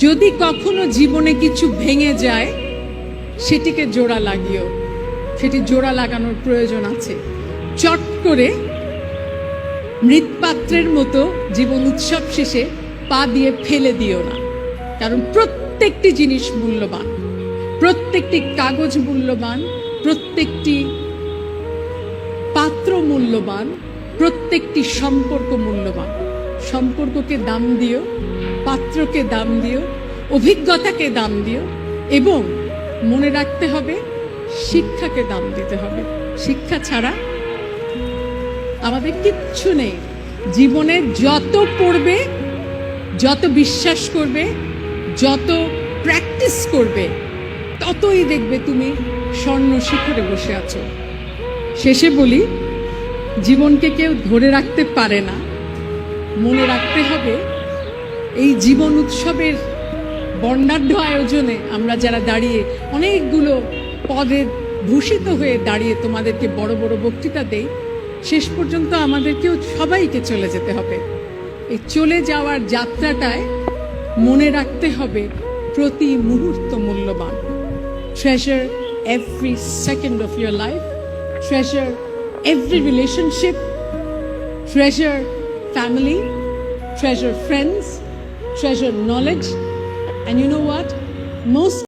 যদি কখনো জীবনে কিছু ভেঙে যায় সেটিকে জোড়া লাগিও, সেটি জোড়া লাগানোর প্রয়োজন আছে। চট করে মৃৎপাত্রের মতো জীবন উৎসব শেষে পা দিয়ে ফেলে দিও না, কারণ প্রত্যেকটি জিনিস মূল্যবান, প্রত্যেকটি কাগজ মূল্যবান, প্রত্যেকটি পাত্র মূল্যবান, প্রত্যেকটি সম্পর্ক মূল্যবান। সম্পর্ককে দাম দিও, পাত্রকে দাম দিও, অভিজ্ঞতাকে দাম দিও, এবং মনে রাখতে হবে শিক্ষাকে দাম দিতে হবে। শিক্ষা ছাড়া আমাদের কিচ্ছু নেই। জীবনে যত পড়বে, যত বিশ্বাস করবে, যত প্র্যাকটিস করবে, ততই দেখবে তুমি স্বর্ণ শিখরে বসে আছো। শেষে বলি, জীবনকে কেউ ধরে রাখতে পারে না। মনে রাখতে হবে এই জীবন উৎসবের বর্ণাঢ্য আয়োজনে আমরা যারা দাঁড়িয়ে অনেকগুলো পদে ভূষিত হয়ে দাঁড়িয়ে তোমাদেরকে বড় বড় বক্তৃতা দেই, শেষ পর্যন্ত আমাদেরকেও সবাইকে চলে যেতে হবে। এই চলে যাওয়ার যাত্রাটায় মনে রাখতে হবে প্রতি মুহূর্ত মূল্যবান। Treasure every second of your life, treasure every relationship, treasure family, treasure friends, treasure knowledge, and you know what? Most